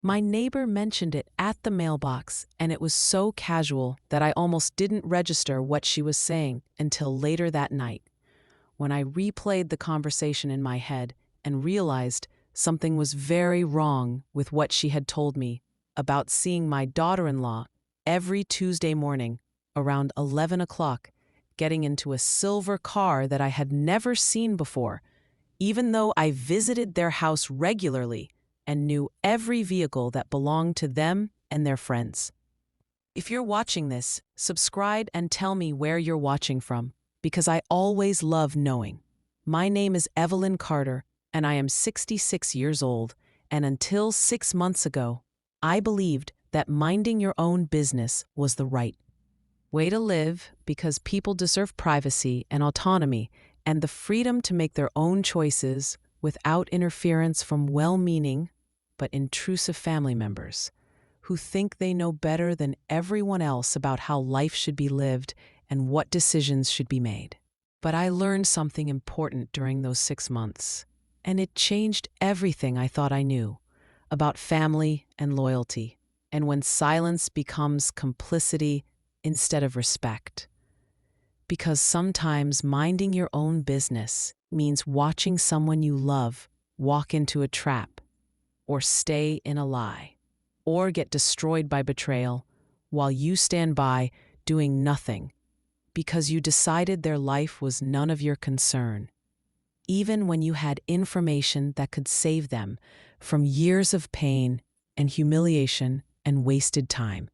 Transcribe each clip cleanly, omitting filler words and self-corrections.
My neighbor mentioned it at the mailbox, and it was so casual that I almost didn't register what she was saying until later that night, when I replayed the conversation in my head and realized something was very wrong with what she had told me about seeing my daughter-in-law every Tuesday morning around 11 o'clock, getting into a silver car that I had never seen before, even though I visited their house regularly and knew every vehicle that belonged to them and their friends. If you're watching this, subscribe and tell me where you're watching from, because I always love knowing. My name is Evelyn Carter, and I am 66 years old, and until 6 months ago, I believed that minding your own business was the right way to live, because people deserve privacy and autonomy and the freedom to make their own choices without interference from well-meaning but intrusive family members who think they know better than everyone else about how life should be lived and what decisions should be made. But I learned something important during those 6 months, and it changed everything I thought I knew about family and loyalty, and when silence becomes complicity instead of respect. Because sometimes minding your own business means watching someone you love walk into a trap, or stay in a lie, or get destroyed by betrayal, while you stand by doing nothing because you decided their life was none of your concern, even when you had information that could save them from years of pain and humiliation and wasted time.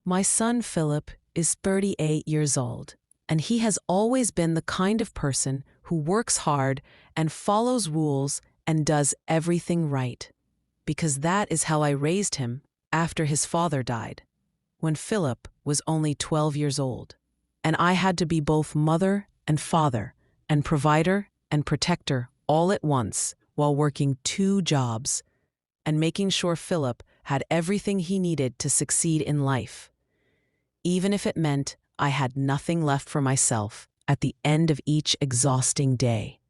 My son Philip is 38 years old, and he has always been the kind of person who works hard and follows rules and does everything right, because that is how I raised him after his father died, when Philip was only 12 years old, and I had to be both mother and father and provider and protector all at once while working 2 jobs and making sure Philip had everything he needed to succeed in life, even if it meant I had nothing left for myself at the end of each exhausting day.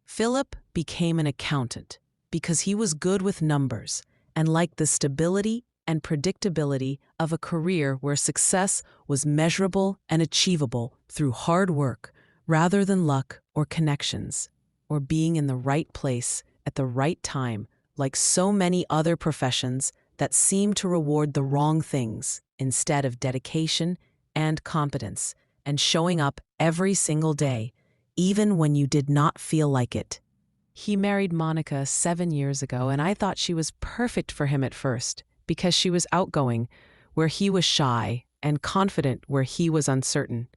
Philip became an accountant because he was good with numbers and liked the stability and predictability of a career where success was measurable and achievable through hard work rather than luck or connections, or being in the right place at the right time, like so many other professions that seem to reward the wrong things instead of dedication and competence and showing up every single day, even when you did not feel like it. He married Monica 7 years ago, and I thought she was perfect for him at first because she was outgoing where he was shy and confident where he was uncertain.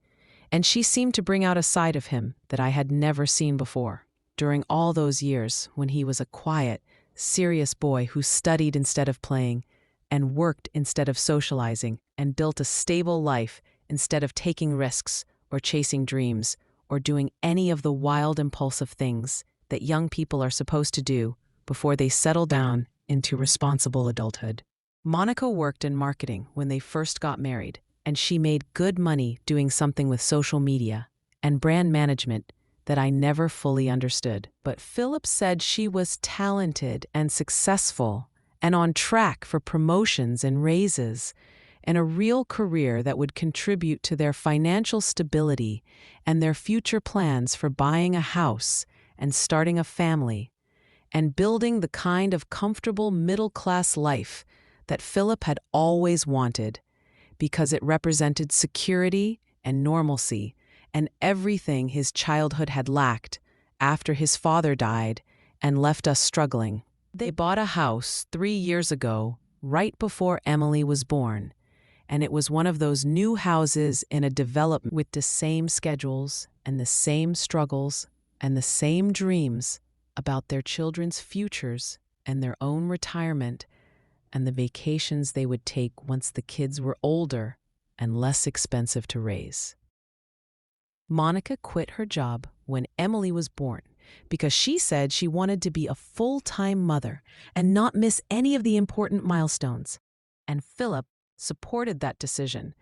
And she seemed to bring out a side of him that I had never seen before. During all those years when he was a quiet, serious boy who studied instead of playing and worked instead of socializing and built a stable life instead of taking risks or chasing dreams or doing any of the wild, impulsive things that young people are supposed to do before they settle down into responsible adulthood. Monica worked in marketing when they first got married, and she made good money doing something with social media and brand management that I never fully understood. But Philip said she was talented and successful and on track for promotions and raises and a real career that would contribute to their financial stability and their future plans for buying a house and starting a family and building the kind of comfortable middle-class life that Philip had always wanted, because it represented security and normalcy and everything his childhood had lacked after his father died and left us struggling. They bought a house 3 years ago, right before Emily was born, and it was one of those new houses in a development with the same schedules and the same struggles and the same dreams about their children's futures and their own retirement and the vacations they would take once the kids were older and less expensive to raise. Monica quit her job when Emily was born because she said she wanted to be a full-time mother and not miss any of the important milestones. And Philip supported that decision,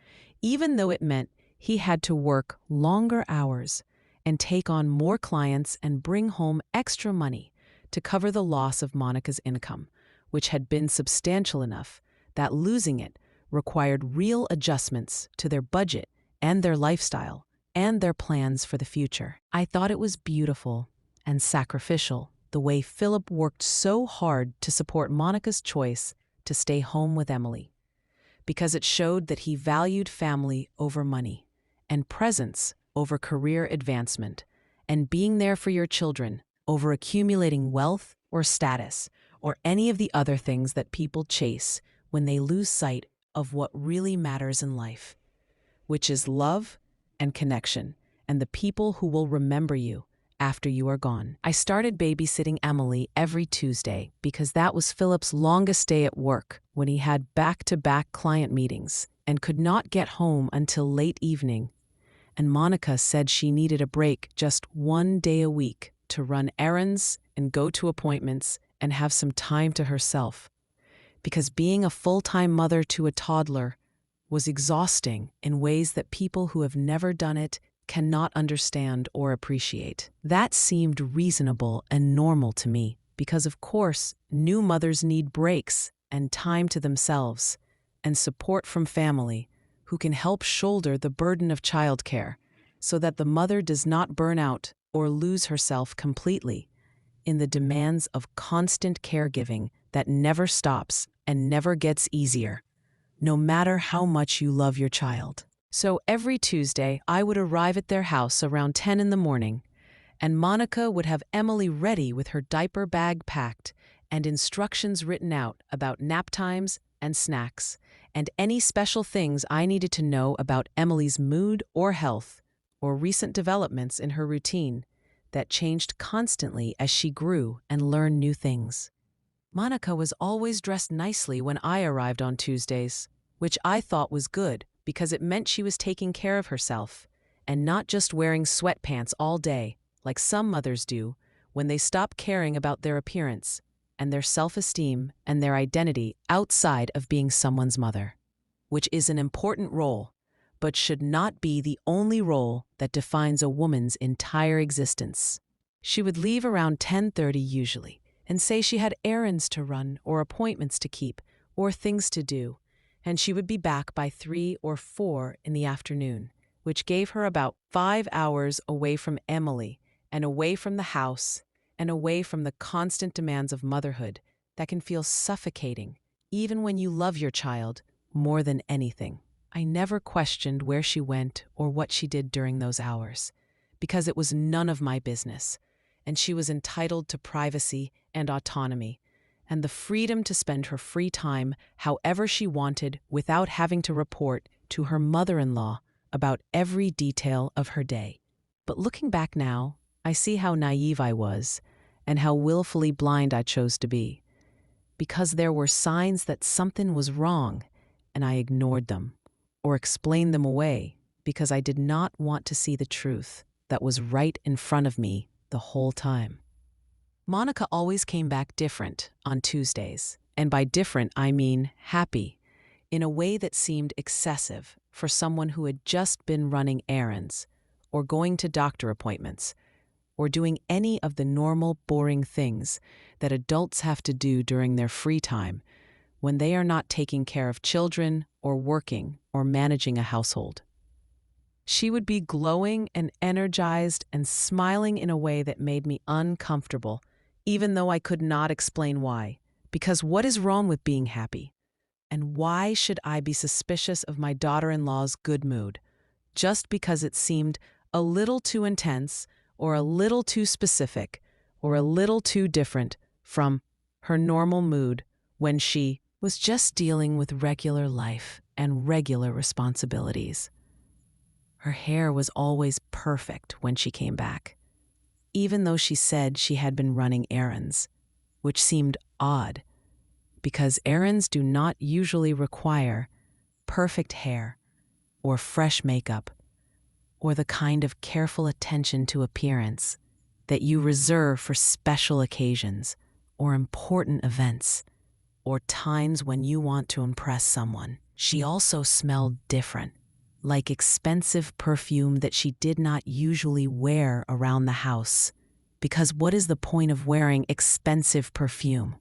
even though it meant he had to work longer hours and take on more clients and bring home extra money to cover the loss of Monica's income, which had been substantial enough that losing it required real adjustments to their budget and their lifestyle and their plans for the future. I thought it was beautiful and sacrificial the way Philip worked so hard to support Monica's choice to stay home with Emily, because it showed that he valued family over money, and presence over career advancement, and being there for your children over accumulating wealth or status or any of the other things that people chase when they lose sight of what really matters in life, which is love and connection and the people who will remember you after you are gone. I started babysitting Emily every Tuesday because that was Philip's longest day at work when he had back-to-back client meetings and could not get home until late evening. And Monica said she needed a break just one day a week to run errands and go to appointments and have some time to herself, because being a full-time mother to a toddler was exhausting in ways that people who have never done it cannot understand or appreciate. That seemed reasonable and normal to me because, of course, new mothers need breaks and time to themselves and support from family who can help shoulder the burden of childcare so that the mother does not burn out or lose herself completely in the demands of constant caregiving that never stops and never gets easier, no matter how much you love your child. So every Tuesday, I would arrive at their house around 10 in the morning, and Monica would have Emily ready with her diaper bag packed and instructions written out about nap times and snacks, and any special things I needed to know about Emily's mood or health, or recent developments in her routine that changed constantly as she grew and learned new things. Monica was always dressed nicely when I arrived on Tuesdays, which I thought was good because it meant she was taking care of herself and not just wearing sweatpants all day like some mothers do when they stop caring about their appearance and their self-esteem and their identity outside of being someone's mother, which is an important role, but should not be the only role that defines a woman's entire existence. She would leave around 10:30 usually and say she had errands to run or appointments to keep or things to do, and she would be back by 3 or 4 in the afternoon, which gave her about 5 hours away from Emily and away from the house and away from the constant demands of motherhood that can feel suffocating, even when you love your child more than anything. I never questioned where she went or what she did during those hours, because it was none of my business, and she was entitled to privacy and autonomy, and the freedom to spend her free time however she wanted without having to report to her mother-in-law about every detail of her day. But looking back now, I see how naive I was and how willfully blind I chose to be, because there were signs that something was wrong, and I ignored them or explained them away because I did not want to see the truth that was right in front of me the whole time. Monica always came back different on Tuesdays, and by different I mean happy, in a way that seemed excessive for someone who had just been running errands or going to doctor appointments or doing any of the normal boring things that adults have to do during their free time when they are not taking care of children or working or managing a household. She would be glowing and energized and smiling in a way that made me uncomfortable, even though I could not explain why. Because what is wrong with being happy? And why should I be suspicious of my daughter-in-law's good mood, just because it seemed a little too intense or a little too specific or a little too different from her normal mood when she was just dealing with regular life and regular responsibilities? Her hair was always perfect when she came back, even though she said she had been running errands, which seemed odd, because errands do not usually require perfect hair or fresh makeup or the kind of careful attention to appearance that you reserve for special occasions or important events or times when you want to impress someone. She also smelled different, like expensive perfume that she did not usually wear around the house. Because what is the point of wearing expensive perfume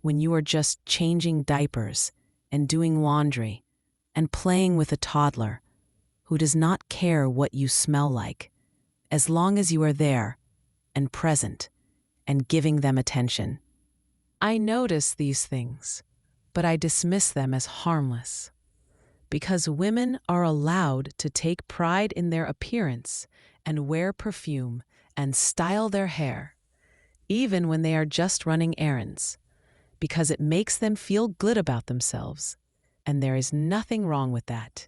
when you are just changing diapers and doing laundry and playing with a toddler who does not care what you smell like, as long as you are there and present and giving them attention. I notice these things, but I dismiss them as harmless, because women are allowed to take pride in their appearance and wear perfume and style their hair, even when they are just running errands, because it makes them feel good about themselves, and there is nothing wrong with that,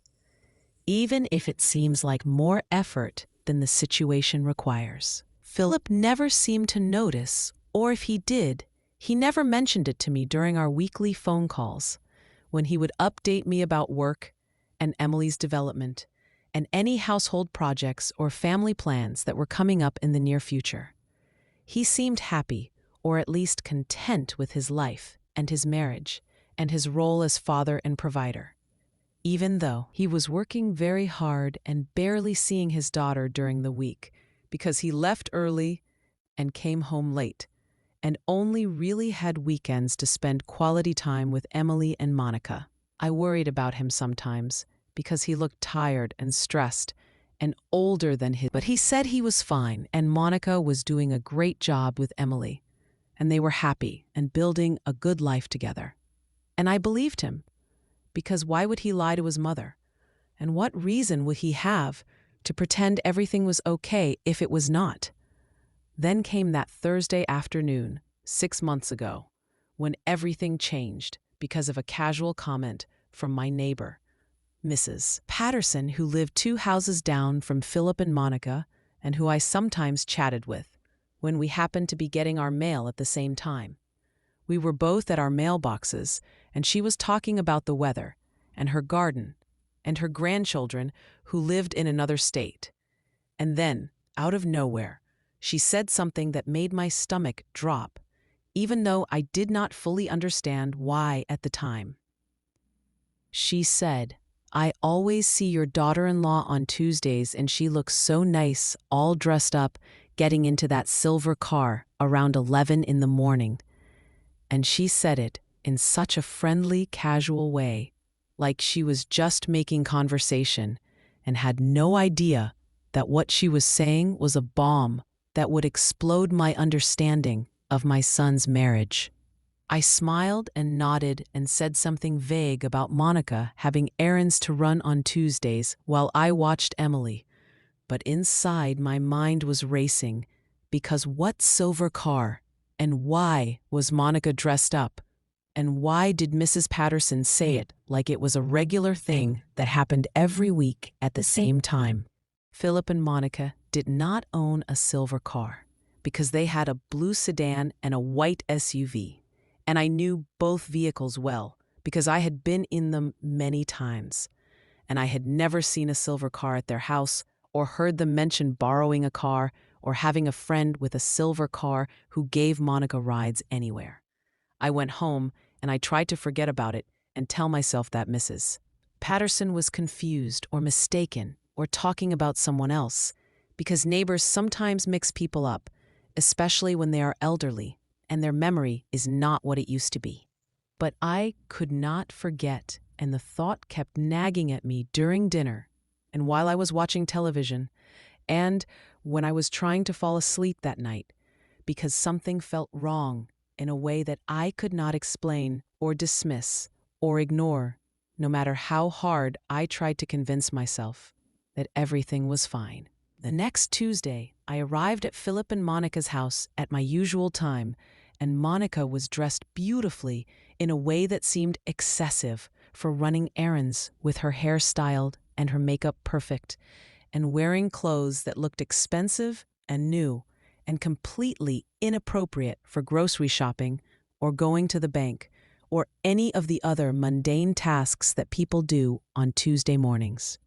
even if it seems like more effort than the situation requires. Philip never seemed to notice, or if he did, he never mentioned it to me during our weekly phone calls, when he would update me about work and Emily's development and any household projects or family plans that were coming up in the near future. He seemed happy, or at least content with his life and his marriage and his role as father and provider, even though he was working very hard and barely seeing his daughter during the week because he left early and came home late, and only really had weekends to spend quality time with Emily and Monica. I worried about him sometimes because he looked tired and stressed and older than his, but he said he was fine and Monica was doing a great job with Emily, and they were happy and building a good life together. And I believed him, because why would he lie to his mother? And what reason would he have to pretend everything was okay if it was not? Then came that Thursday afternoon, 6 months ago, when everything changed because of a casual comment from my neighbor, Mrs. Patterson, who lived 2 houses down from Philip and Monica, and who I sometimes chatted with when we happened to be getting our mail at the same time. We were both at our mailboxes, and she was talking about the weather and her garden and her grandchildren who lived in another state. And then, out of nowhere, she said something that made my stomach drop, even though I did not fully understand why at the time. She said, "I always see your daughter-in-law on Tuesdays and she looks so nice, all dressed up, getting into that silver car around 11 in the morning." And she said it in such a friendly, casual way, like she was just making conversation and had no idea that what she was saying was a bomb that would explode my understanding of my son's marriage. I smiled and nodded and said something vague about Monica having errands to run on Tuesdays while I watched Emily. But inside my mind was racing, because what silver car? And why was Monica dressed up? And why did Mrs. Patterson say it like it was a regular thing that happened every week at the same time? Philip and Monica did not own a silver car, because they had a blue sedan and a white SUV. And I knew both vehicles well, because I had been in them many times. And I had never seen a silver car at their house, or heard them mention borrowing a car, or having a friend with a silver car who gave Monica rides anywhere. I went home and I tried to forget about it and tell myself that Mrs. Patterson was confused or mistaken or talking about someone else, because neighbors sometimes mix people up, especially when they are elderly and their memory is not what it used to be. But I could not forget, and the thought kept nagging at me during dinner and while I was watching television and when I was trying to fall asleep that night, because something felt wrong in a way that I could not explain or dismiss or ignore, no matter how hard I tried to convince myself that everything was fine. The next Tuesday, I arrived at Philip and Monica's house at my usual time, and Monica was dressed beautifully in a way that seemed excessive for running errands, with her hair styled and her makeup perfect, and wearing clothes that looked expensive and new and completely inappropriate for grocery shopping or going to the bank or any of the other mundane tasks that people do on Tuesday mornings.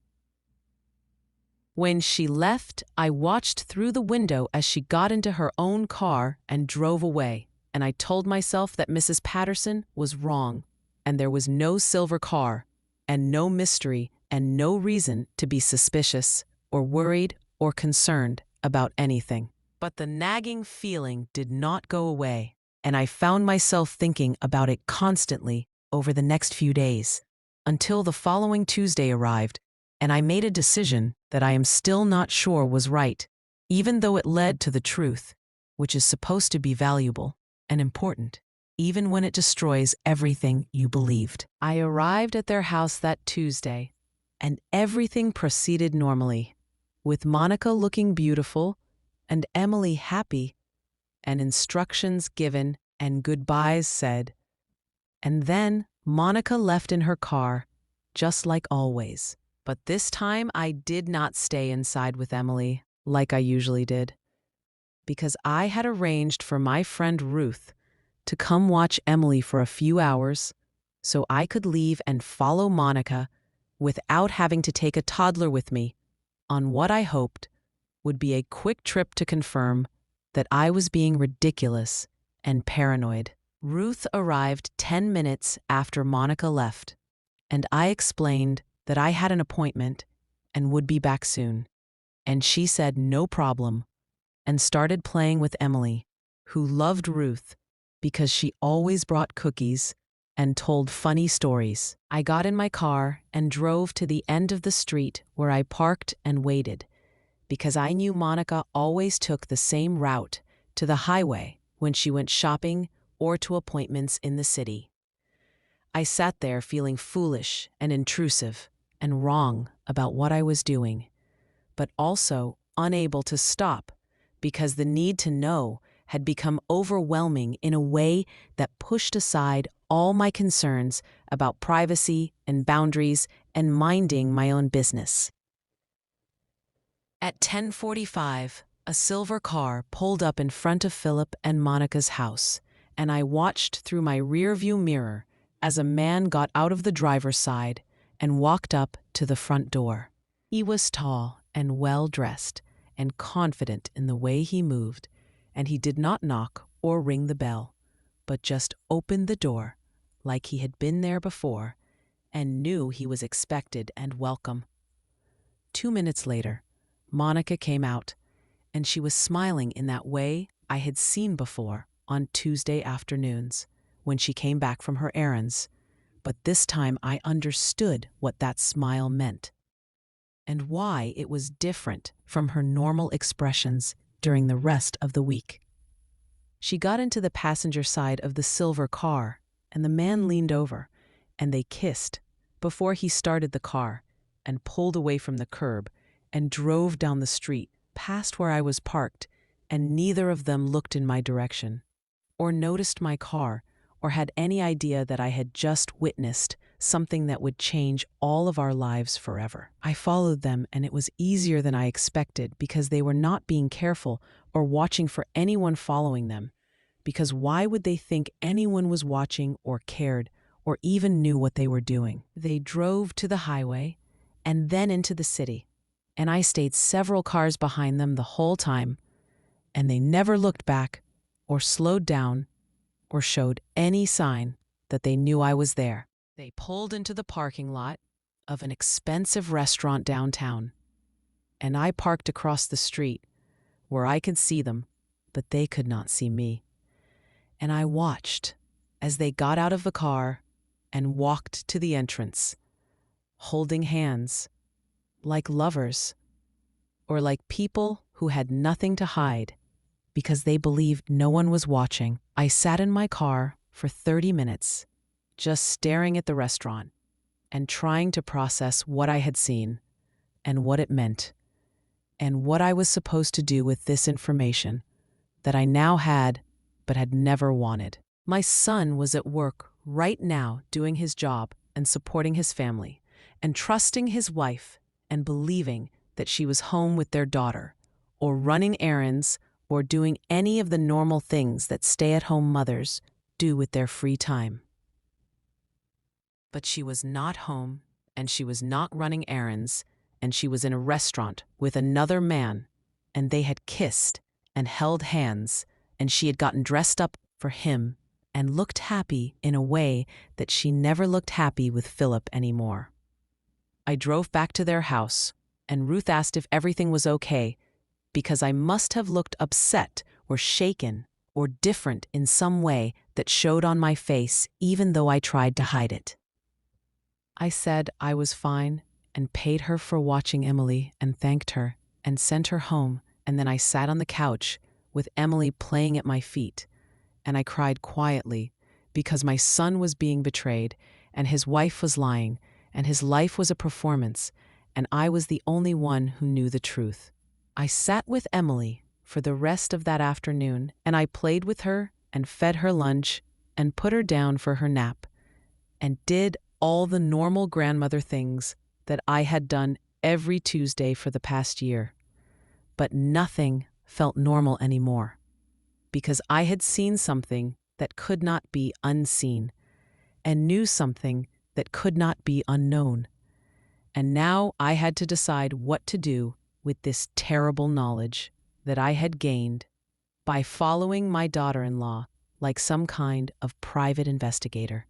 When she left, I watched through the window as she got into her own car and drove away, and I told myself that Mrs. Patterson was wrong, and there was no silver car, and no mystery, and no reason to be suspicious or worried or concerned about anything. But the nagging feeling did not go away. and I found myself thinking about it constantly over the next few days, until the following Tuesday arrived, and I made a decision that I am still not sure was right, even though it led to the truth, which is supposed to be valuable and important, even when it destroys everything you believed. I arrived at their house that Tuesday, and everything proceeded normally, with Monica looking beautiful and Emily happy, and instructions given and goodbyes said. And then Monica left in her car, just like always. But this time I did not stay inside with Emily like I usually did, because I had arranged for my friend Ruth to come watch Emily for a few hours so I could leave and follow Monica without having to take a toddler with me on what I hoped would be a quick trip to confirm that I was being ridiculous and paranoid. Ruth arrived 10 minutes after Monica left, and I explained that I had an appointment and would be back soon. And she said no problem and started playing with Emily, who loved Ruth because she always brought cookies and told funny stories. I got in my car and drove to the end of the street where I parked and waited, because I knew Monica always took the same route to the highway when she went shopping or to appointments in the city. I sat there feeling foolish and intrusive and wrong about what I was doing, but also unable to stop because the need to know had become overwhelming in a way that pushed aside all my concerns about privacy and boundaries and minding my own business. At 10:45, a silver car pulled up in front of Philip and Monica's house, and I watched through my rearview mirror as a man got out of the driver's side and walked up to the front door. He was tall and well-dressed and confident in the way he moved, and he did not knock or ring the bell, but just opened the door like he had been there before and knew he was expected and welcome. 2 minutes later, Monica came out, and she was smiling in that way I had seen before on Tuesday afternoons when she came back from her errands, but this time I understood what that smile meant and why it was different from her normal expressions during the rest of the week. She got into the passenger side of the silver car, and the man leaned over, and they kissed before he started the car and pulled away from the curb and drove down the street past where I was parked, and neither of them looked in my direction or noticed my car or had any idea that I had just witnessed something that would change all of our lives forever. I followed them, and it was easier than I expected because they were not being careful or watching for anyone following them, because why would they think anyone was watching or cared or even knew what they were doing? They drove to the highway and then into the city, and I stayed several cars behind them the whole time, and they never looked back or slowed down or showed any sign that they knew I was there. They pulled into the parking lot of an expensive restaurant downtown, and I parked across the street where I could see them, but they could not see me. And I watched as they got out of the car and walked to the entrance, holding hands, like lovers, or like people who had nothing to hide because they believed no one was watching. I sat in my car for 30 minutes, just staring at the restaurant and trying to process what I had seen and what it meant and what I was supposed to do with this information that I now had but had never wanted. My son was at work right now doing his job and supporting his family and trusting his wife and believing that she was home with their daughter or running errands or doing any of the normal things that stay-at-home mothers do with their free time. But she was not home, and she was not running errands, and she was in a restaurant with another man, and they had kissed and held hands, and she had gotten dressed up for him and looked happy in a way that she never looked happy with Philip anymore. I drove back to their house, and Ruth asked if everything was okay, because I must have looked upset or shaken or different in some way that showed on my face even though I tried to hide it. I said I was fine and paid her for watching Emily and thanked her and sent her home, and then I sat on the couch with Emily playing at my feet, and I cried quietly because my son was being betrayed and his wife was lying and his life was a performance, and I was the only one who knew the truth. I sat with Emily for the rest of that afternoon, and I played with her and fed her lunch and put her down for her nap and did all the normal grandmother things that I had done every Tuesday for the past year. But nothing felt normal anymore, because I had seen something that could not be unseen and knew something that could not be unknown. And now I had to decide what to do with this terrible knowledge that I had gained by following my daughter-in-law like some kind of private investigator.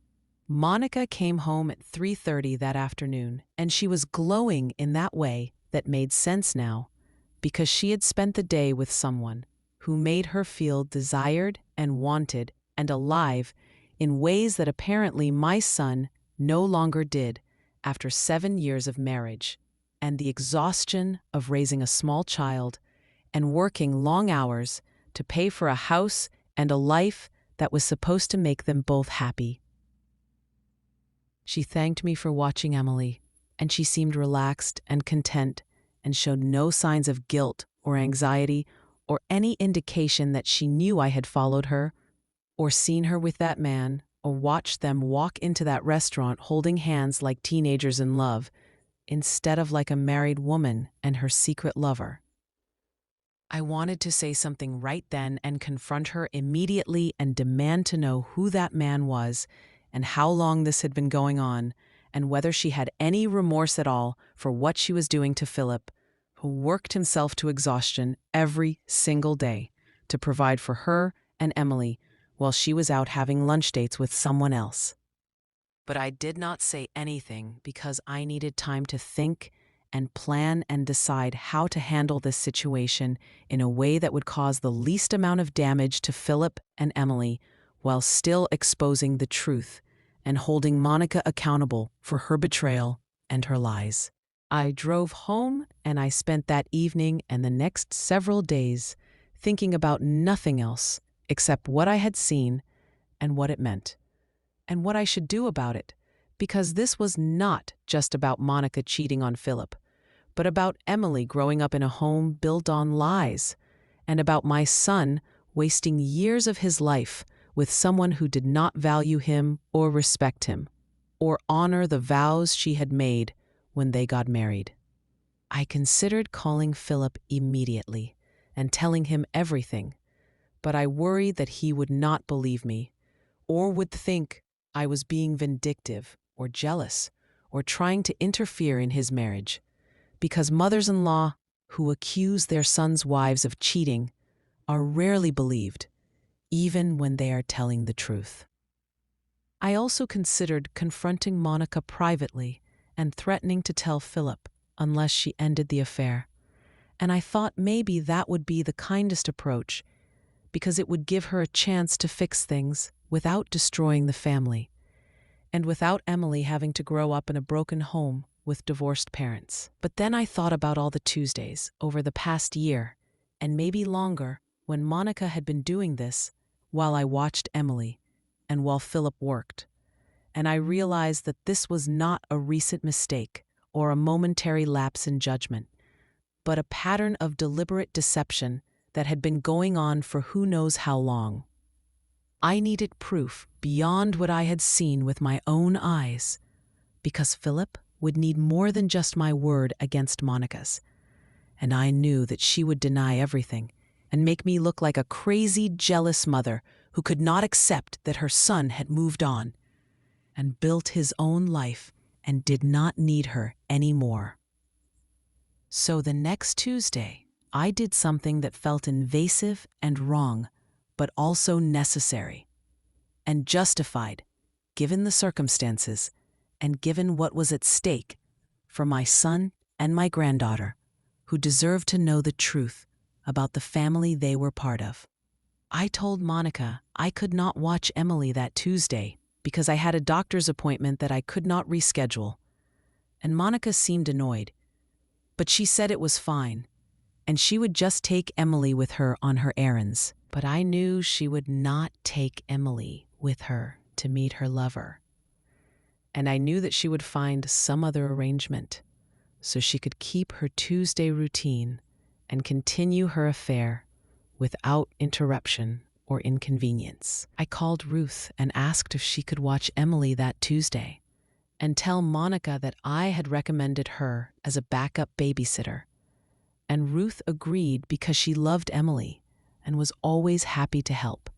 Monica came home at 3:30 that afternoon, and she was glowing in that way that made sense now, because she had spent the day with someone who made her feel desired and wanted and alive in ways that apparently my son no longer did after 7 years of marriage and the exhaustion of raising a small child and working long hours to pay for a house and a life that was supposed to make them both happy. She thanked me for watching Emily, and she seemed relaxed and content and showed no signs of guilt or anxiety or any indication that she knew I had followed her or seen her with that man or watched them walk into that restaurant holding hands like teenagers in love instead of like a married woman and her secret lover. I wanted to say something right then and confront her immediately and demand to know who that man was and how long this had been going on, and whether she had any remorse at all for what she was doing to Philip, who worked himself to exhaustion every single day to provide for her and Emily while she was out having lunch dates with someone else. But I did not say anything because I needed time to think and plan and decide how to handle this situation in a way that would cause the least amount of damage to Philip and Emily while still exposing the truth and holding Monica accountable for her betrayal and her lies. I drove home, and I spent that evening and the next several days thinking about nothing else except what I had seen and what it meant, and what I should do about it, because this was not just about Monica cheating on Philip, but about Emily growing up in a home built on lies, and about my son wasting years of his life with someone who did not value him or respect him, or honor the vows she had made when they got married. I considered calling Philip immediately and telling him everything, but I worried that he would not believe me, or would think I was being vindictive or jealous or trying to interfere in his marriage, because mothers-in-law who accuse their sons' wives of cheating are rarely believed, even when they are telling the truth. I also considered confronting Monica privately and threatening to tell Philip unless she ended the affair, and I thought maybe that would be the kindest approach, because it would give her a chance to fix things without destroying the family, and without Emily having to grow up in a broken home with divorced parents. But then I thought about all the Tuesdays over the past year, and maybe longer, when Monica had been doing this while I watched Emily and while Philip worked, and I realized that this was not a recent mistake or a momentary lapse in judgment, but a pattern of deliberate deception that had been going on for who knows how long. I needed proof beyond what I had seen with my own eyes, because Philip would need more than just my word against Monica's, and I knew that she would deny everything and make me look like a crazy, jealous mother who could not accept that her son had moved on and built his own life and did not need her anymore. So the next Tuesday, I did something that felt invasive and wrong, but also necessary and justified, given the circumstances and given what was at stake for my son and my granddaughter, who deserved to know the truth about the family they were part of. I told Monica I could not watch Emily that Tuesday because I had a doctor's appointment that I could not reschedule. And Monica seemed annoyed, but she said it was fine, and she would just take Emily with her on her errands. But I knew she would not take Emily with her to meet her lover. And I knew that she would find some other arrangement so she could keep her Tuesday routine and continue her affair without interruption or inconvenience. I called Ruth and asked if she could watch Emily that Tuesday and tell Monica that I had recommended her as a backup babysitter. And Ruth agreed because she loved Emily and was always happy to help,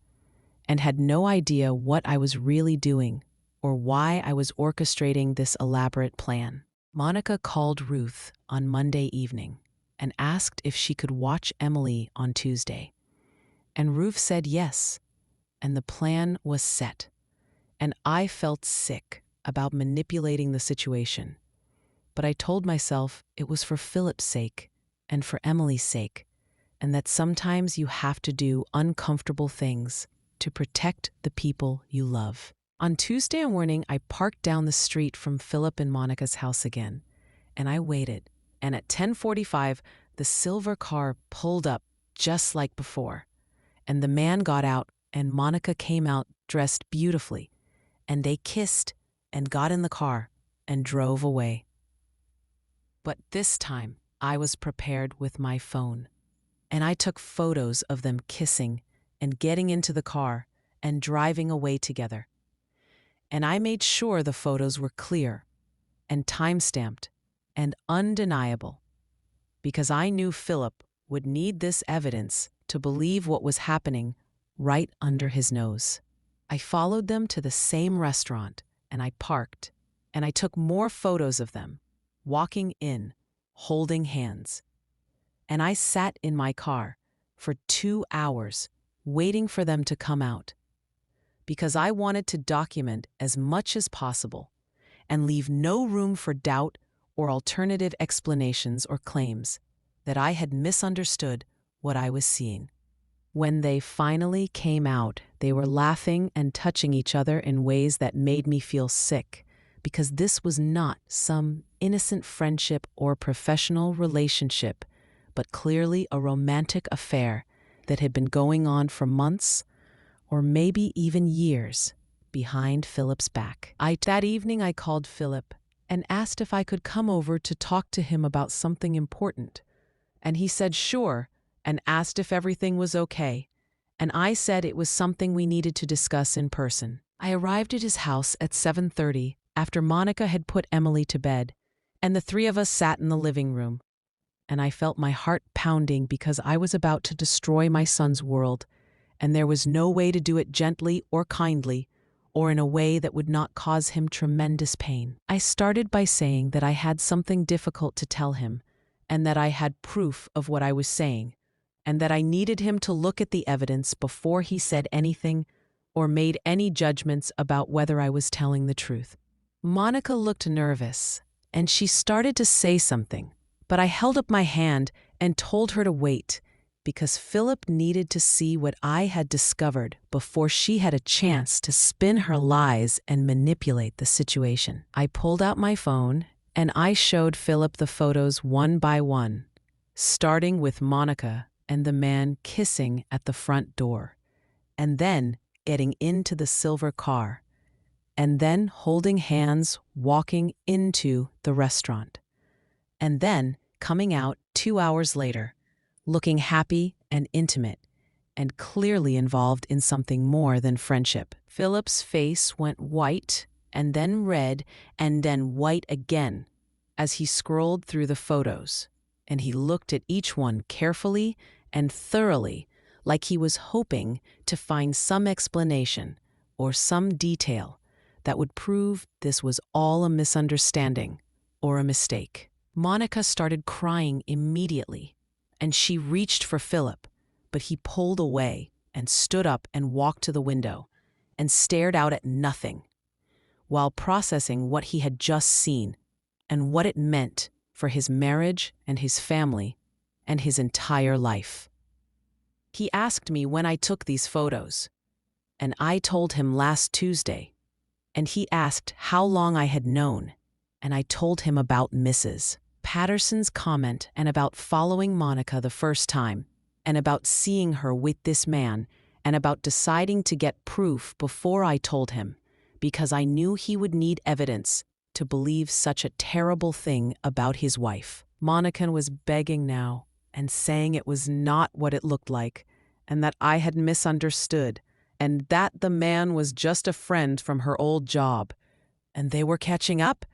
and had no idea what I was really doing or why I was orchestrating this elaborate plan. Monica called Ruth on Monday evening and asked if she could watch Emily on Tuesday. And Ruth said yes, and the plan was set. And I felt sick about manipulating the situation. But I told myself it was for Philip's sake and for Emily's sake, and that sometimes you have to do uncomfortable things to protect the people you love. On Tuesday morning, I parked down the street from Philip and Monica's house again, and I waited. And at 10:45, the silver car pulled up just like before. And the man got out, and Monica came out dressed beautifully, and they kissed and got in the car and drove away. But this time, I was prepared with my phone, and I took photos of them kissing and getting into the car and driving away together. And I made sure the photos were clear and time-stamped and undeniable, because I knew Philip would need this evidence to believe what was happening right under his nose. I followed them to the same restaurant, and I parked, and I took more photos of them, walking in, holding hands. And I sat in my car for 2 hours, waiting for them to come out, because I wanted to document as much as possible and leave no room for doubt or alternative explanations or claims that I had misunderstood what I was seeing. When they finally came out, they were laughing and touching each other in ways that made me feel sick, because this was not some innocent friendship or professional relationship, but clearly a romantic affair that had been going on for months or maybe even years behind Philip's back. That evening I called Philip and asked if I could come over to talk to him about something important. And he said sure, and asked if everything was okay. And I said it was something we needed to discuss in person. I arrived at his house at 7:30 after Monica had put Emily to bed, and the three of us sat in the living room. And I felt my heart pounding because I was about to destroy my son's world, and there was no way to do it gently or kindly, or in a way that would not cause him tremendous pain. I started by saying that I had something difficult to tell him, and that I had proof of what I was saying, and that I needed him to look at the evidence before he said anything or made any judgments about whether I was telling the truth. Monica looked nervous, and she started to say something, but I held up my hand and told her to wait, because Philip needed to see what I had discovered before she had a chance to spin her lies and manipulate the situation. I pulled out my phone and I showed Philip the photos one by one, starting with Monica and the man kissing at the front door, and then getting into the silver car, and then holding hands walking into the restaurant, and then coming out 2 hours later, looking happy and intimate, and clearly involved in something more than friendship. Philip's face went white, and then red, and then white again, as he scrolled through the photos, and he looked at each one carefully and thoroughly, like he was hoping to find some explanation or some detail that would prove this was all a misunderstanding or a mistake. Monica started crying immediately, and she reached for Philip, but he pulled away and stood up and walked to the window and stared out at nothing, while processing what he had just seen and what it meant for his marriage and his family and his entire life. He asked me when I took these photos, and I told him last Tuesday. And he asked how long I had known, and I told him about Mrs. Patterson's comment and about following Monica the first time, and about seeing her with this man, and about deciding to get proof before I told him, because I knew he would need evidence to believe such a terrible thing about his wife. Monica was begging now and saying it was not what it looked like, and that I had misunderstood, and that the man was just a friend from her old job, and they were catching up,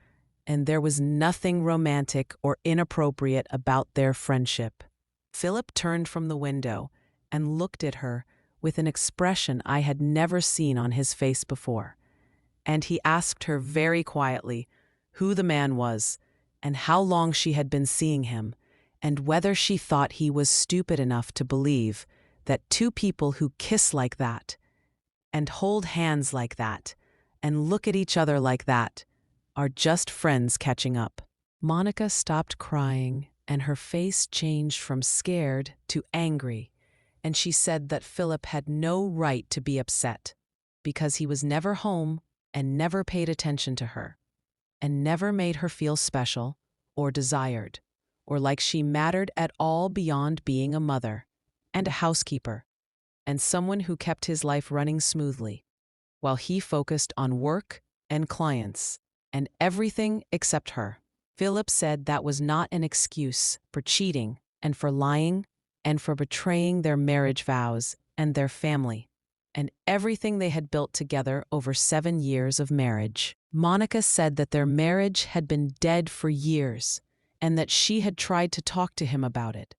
and there was nothing romantic or inappropriate about their friendship. Philip turned from the window and looked at her with an expression I had never seen on his face before, and he asked her very quietly who the man was, and how long she had been seeing him, and whether she thought he was stupid enough to believe that two people who kiss like that, and hold hands like that, and look at each other like that, are just friends catching up. Monica stopped crying, and her face changed from scared to angry, and she said that Philip had no right to be upset, because he was never home and never paid attention to her, and never made her feel special or desired, or like she mattered at all beyond being a mother and a housekeeper, and someone who kept his life running smoothly, while he focused on work and clients and everything except her. Philip said that was not an excuse for cheating and for lying and for betraying their marriage vows and their family and everything they had built together over 7 years of marriage. Monica said that their marriage had been dead for years and that she had tried to talk to him about it,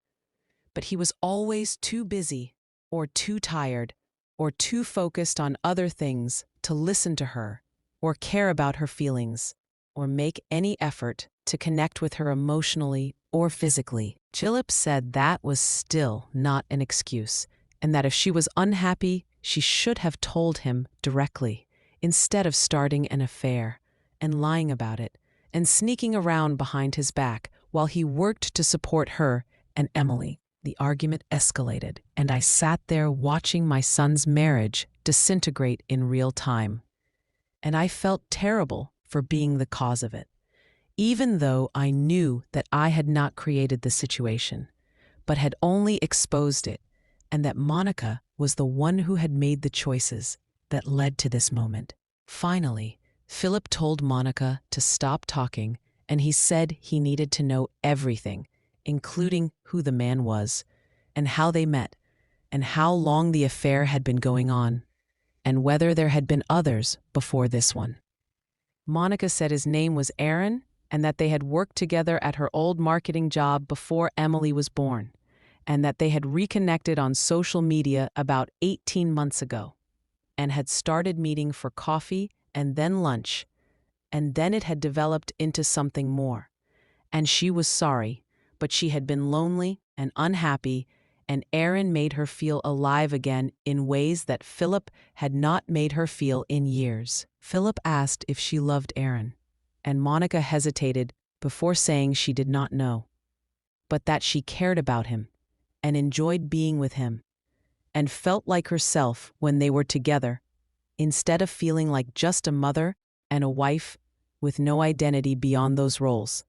but he was always too busy or too tired or too focused on other things to listen to her or care about her feelings or make any effort to connect with her emotionally or physically. Philip said that was still not an excuse, and that if she was unhappy, she should have told him directly, instead of starting an affair and lying about it and sneaking around behind his back while he worked to support her and Emily. The argument escalated, and I sat there watching my son's marriage disintegrate in real time. And I felt terrible for being the cause of it, even though I knew that I had not created the situation, but had only exposed it, and that Monica was the one who had made the choices that led to this moment. Finally, Philip told Monica to stop talking, and he said he needed to know everything, including who the man was, and how they met, and how long the affair had been going on, and whether there had been others before this one. Monica said his name was Aaron, and that they had worked together at her old marketing job before Emily was born, and that they had reconnected on social media about 18 months ago, and had started meeting for coffee and then lunch, and then it had developed into something more. And she was sorry, but she had been lonely and unhappy, and Aaron made her feel alive again in ways that Philip had not made her feel in years. Philip asked if she loved Aaron, and Monica hesitated before saying she did not know, but that she cared about him and enjoyed being with him, and felt like herself when they were together, instead of feeling like just a mother and a wife with no identity beyond those roles.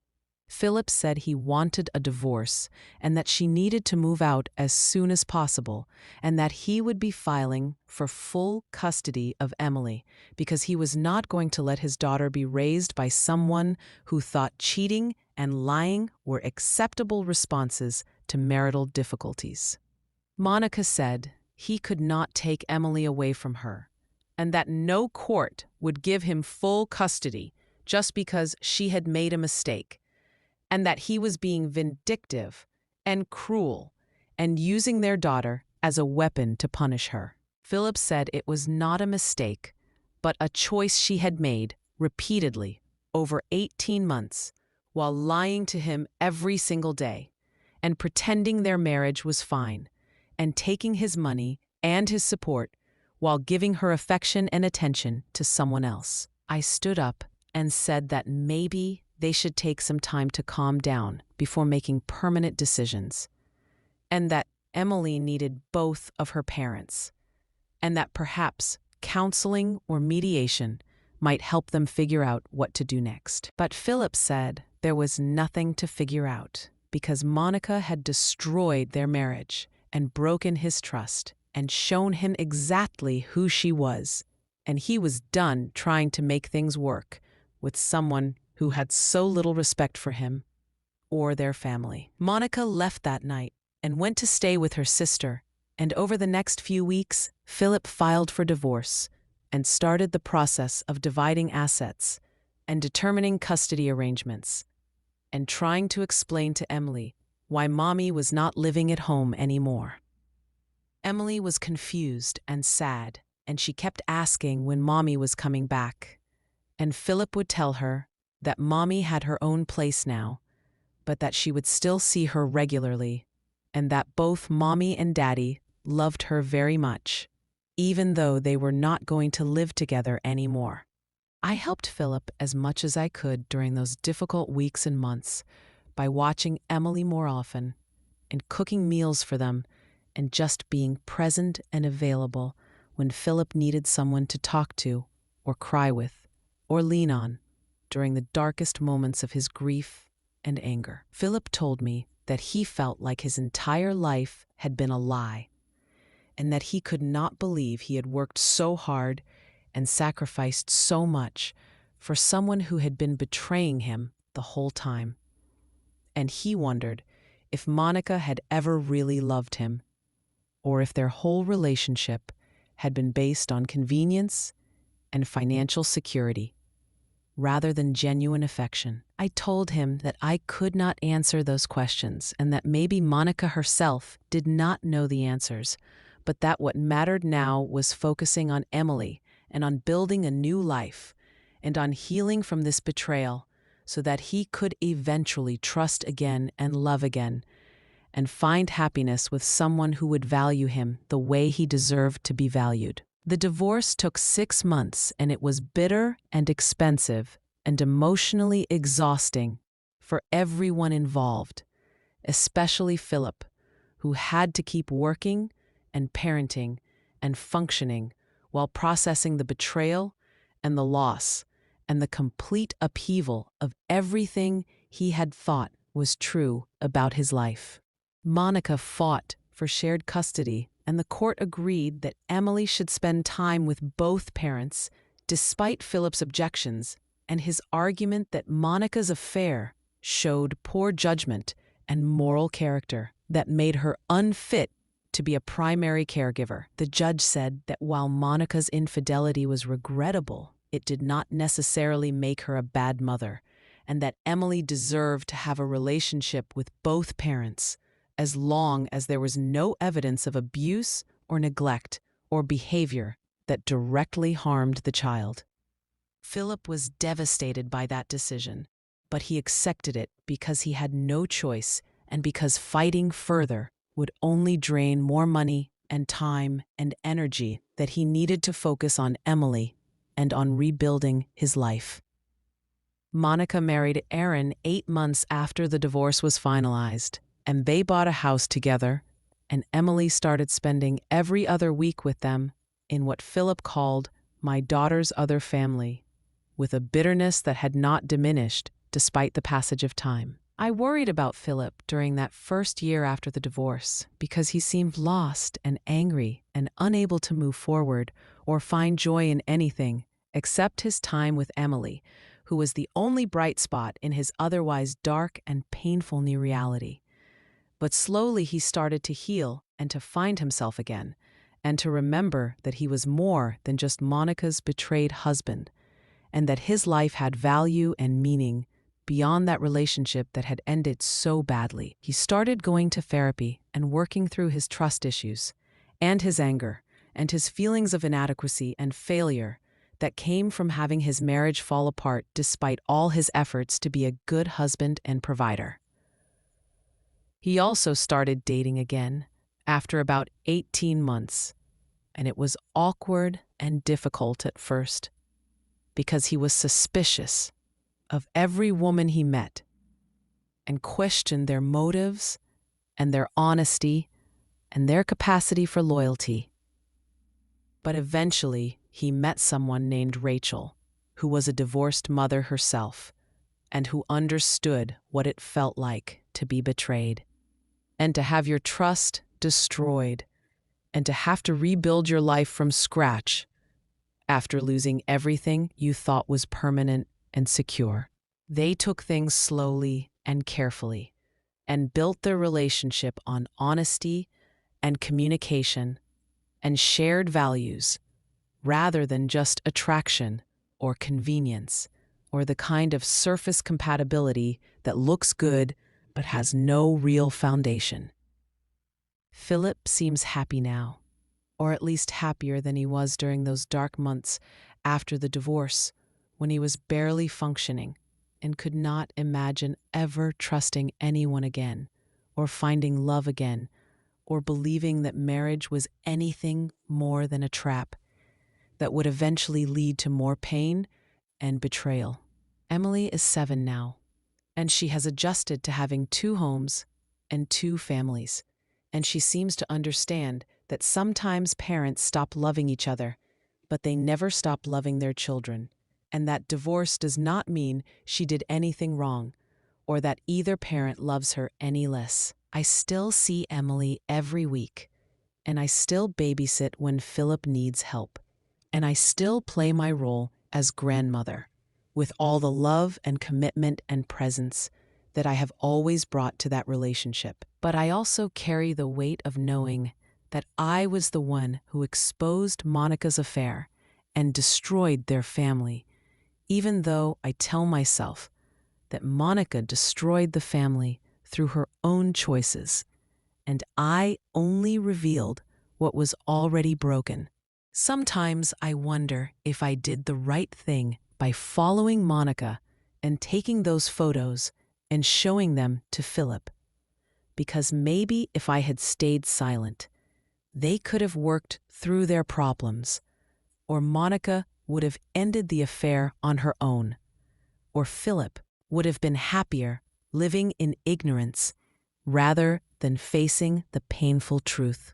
Philip said he wanted a divorce and that she needed to move out as soon as possible, and that he would be filing for full custody of Emily because he was not going to let his daughter be raised by someone who thought cheating and lying were acceptable responses to marital difficulties. Monica said he could not take Emily away from her, and that no court would give him full custody just because she had made a mistake, and that he was being vindictive and cruel and using their daughter as a weapon to punish her. Philip said it was not a mistake, but a choice she had made repeatedly over 18 months while lying to him every single day and pretending their marriage was fine and taking his money and his support while giving her affection and attention to someone else. I stood up and said that maybe they should take some time to calm down before making permanent decisions, and that Emily needed both of her parents, and that perhaps counseling or mediation might help them figure out what to do next. But Philip said there was nothing to figure out because Monica had destroyed their marriage and broken his trust and shown him exactly who she was, and he was done trying to make things work with someone who had so little respect for him or their family. Monica left that night and went to stay with her sister, and over the next few weeks, Philip filed for divorce and started the process of dividing assets and determining custody arrangements, and trying to explain to Emily why Mommy was not living at home anymore. Emily was confused and sad, and she kept asking when Mommy was coming back. And Philip would tell her that Mommy had her own place now, but that she would still see her regularly, and that both Mommy and Daddy loved her very much, even though they were not going to live together anymore. I helped Philip as much as I could during those difficult weeks and months by watching Emily more often and cooking meals for them and just being present and available when Philip needed someone to talk to or cry with or lean on during the darkest moments of his grief and anger. Philip told me that he felt like his entire life had been a lie, and that he could not believe he had worked so hard and sacrificed so much for someone who had been betraying him the whole time. And he wondered if Monica had ever really loved him, or if their whole relationship had been based on convenience and financial security, rather than genuine affection. I told him that I could not answer those questions and that maybe Monica herself did not know the answers, but that what mattered now was focusing on Emily and on building a new life and on healing from this betrayal so that he could eventually trust again and love again and find happiness with someone who would value him the way he deserved to be valued. The divorce took 6 months, and it was bitter and expensive and emotionally exhausting for everyone involved, especially Philip, who had to keep working and parenting and functioning while processing the betrayal and the loss and the complete upheaval of everything he had thought was true about his life. Monica fought for shared custody, and the court agreed that Emily should spend time with both parents, despite Philip's objections and his argument that Monica's affair showed poor judgment and moral character that made her unfit to be a primary caregiver. The judge said that while Monica's infidelity was regrettable, it did not necessarily make her a bad mother, and that Emily deserved to have a relationship with both parents, as long as there was no evidence of abuse or neglect or behavior that directly harmed the child. Philip was devastated by that decision, but he accepted it because he had no choice and because fighting further would only drain more money and time and energy that he needed to focus on Emily and on rebuilding his life. Monica married Aaron 8 months after the divorce was finalized, and they bought a house together, and Emily started spending every other week with them in what Philip called my daughter's other family, with a bitterness that had not diminished despite the passage of time. I worried about Philip during that first year after the divorce because he seemed lost and angry and unable to move forward or find joy in anything except his time with Emily, who was the only bright spot in his otherwise dark and painful new reality. But slowly he started to heal and to find himself again, and to remember that he was more than just Monica's betrayed husband, and that his life had value and meaning beyond that relationship that had ended so badly. He started going to therapy and working through his trust issues, and his anger, and his feelings of inadequacy and failure that came from having his marriage fall apart despite all his efforts to be a good husband and provider. He also started dating again after about 18 months, and it was awkward and difficult at first because he was suspicious of every woman he met and questioned their motives and their honesty and their capacity for loyalty. But eventually, he met someone named Rachel, who was a divorced mother herself, and who understood what it felt like to be betrayed, and to have your trust destroyed, and to have to rebuild your life from scratch after losing everything you thought was permanent and secure. They took things slowly and carefully, and built their relationship on honesty and communication and shared values, rather than just attraction or convenience, or the kind of surface compatibility that looks good but has no real foundation. Philip seems happy now, or at least happier than he was during those dark months after the divorce, when he was barely functioning and could not imagine ever trusting anyone again, or finding love again, or believing that marriage was anything more than a trap that would eventually lead to more pain and betrayal. Emily is 7 now, and she has adjusted to having 2 homes and 2 families, and she seems to understand that sometimes parents stop loving each other, but they never stop loving their children, and that divorce does not mean she did anything wrong, or that either parent loves her any less. I still see Emily every week, and I still babysit when Philip needs help, and I still play my role as grandmother, with all the love and commitment and presence that I have always brought to that relationship. But I also carry the weight of knowing that I was the one who exposed Monica's affair and destroyed their family, even though I tell myself that Monica destroyed the family through her own choices, and I only revealed what was already broken. Sometimes I wonder if I did the right thing by following Monica and taking those photos and showing them to Philip, because maybe if I had stayed silent, they could have worked through their problems, or Monica would have ended the affair on her own, or Philip would have been happier living in ignorance rather than facing the painful truth.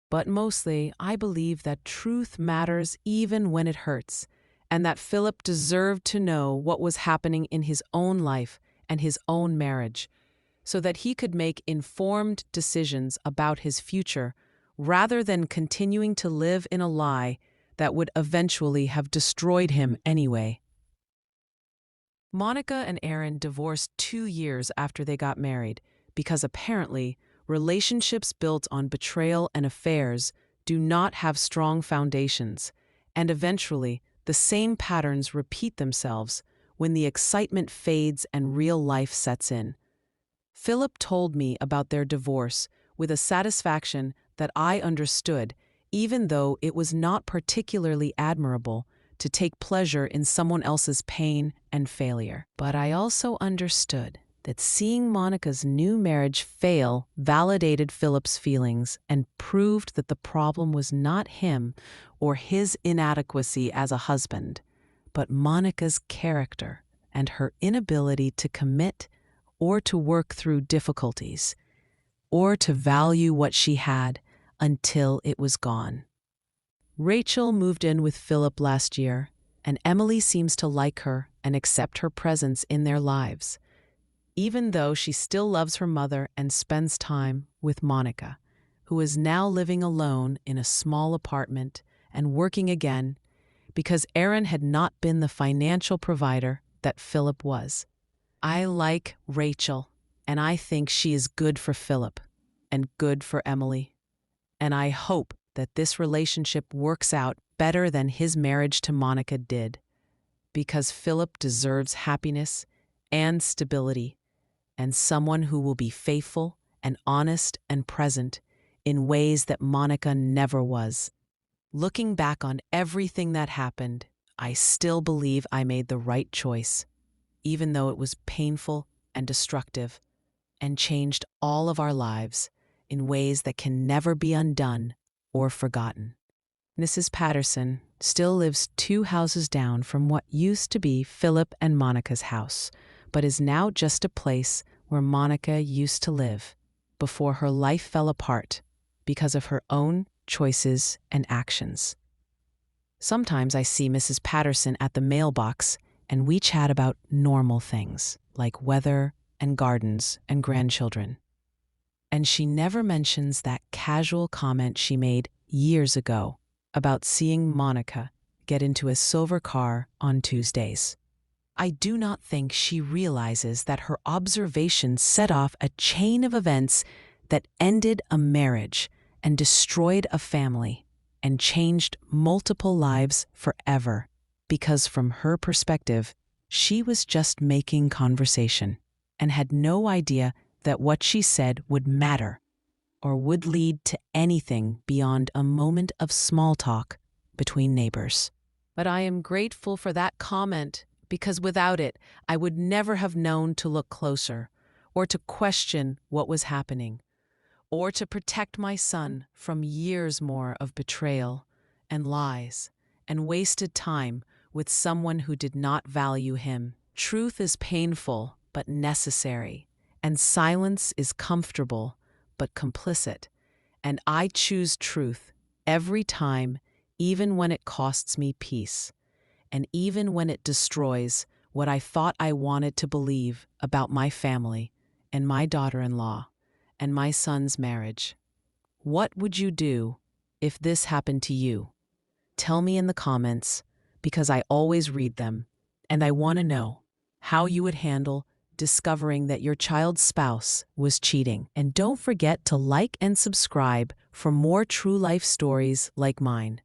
But mostly, I believe that truth matters even when it hurts, and that Philip deserved to know what was happening in his own life and his own marriage, so that he could make informed decisions about his future rather than continuing to live in a lie that would eventually have destroyed him anyway. Monica and Aaron divorced 2 years after they got married because apparently relationships built on betrayal and affairs do not have strong foundations, and eventually the same patterns repeat themselves when the excitement fades and real life sets in. Philip told me about their divorce with a satisfaction that I understood, even though it was not particularly admirable to take pleasure in someone else's pain and failure. But I also understood that seeing Monica's new marriage fail validated Philip's feelings and proved that the problem was not him or his inadequacy as a husband, but Monica's character and her inability to commit or to work through difficulties, or to value what she had until it was gone. Rachel moved in with Philip last year, and Emily seems to like her and accept her presence in their lives, even though she still loves her mother and spends time with Monica, who is now living alone in a small apartment and working again because Aaron had not been the financial provider that Philip was. I like Rachel, and I think she is good for Philip and good for Emily, and I hope that this relationship works out better than his marriage to Monica did, because Philip deserves happiness and stability, and someone who will be faithful and honest and present in ways that Monica never was. Looking back on everything that happened, I still believe I made the right choice, even though it was painful and destructive, and changed all of our lives in ways that can never be undone or forgotten. Mrs. Patterson still lives 2 houses down from what used to be Philip and Monica's house, but is now just a place where Monica used to live before her life fell apart because of her own choices and actions. Sometimes I see Mrs. Patterson at the mailbox and we chat about normal things like weather and gardens and grandchildren. And she never mentions that casual comment she made years ago about seeing Monica get into a silver car on Tuesdays. I do not think she realizes that her observation set off a chain of events that ended a marriage and destroyed a family and changed multiple lives forever, because from her perspective, she was just making conversation and had no idea that what she said would matter or would lead to anything beyond a moment of small talk between neighbors. But I am grateful for that comment, because without it, I would never have known to look closer or to question what was happening, or to protect my son from years more of betrayal and lies and wasted time with someone who did not value him. Truth is painful but necessary, and silence is comfortable but complicit. And I choose truth every time, even when it costs me peace, and even when it destroys what I thought I wanted to believe about my family and my daughter-in-law and my son's marriage. What would you do if this happened to you? Tell me in the comments, because I always read them, and I want to know how you would handle discovering that your child's spouse was cheating. And don't forget to like and subscribe for more true life stories like mine.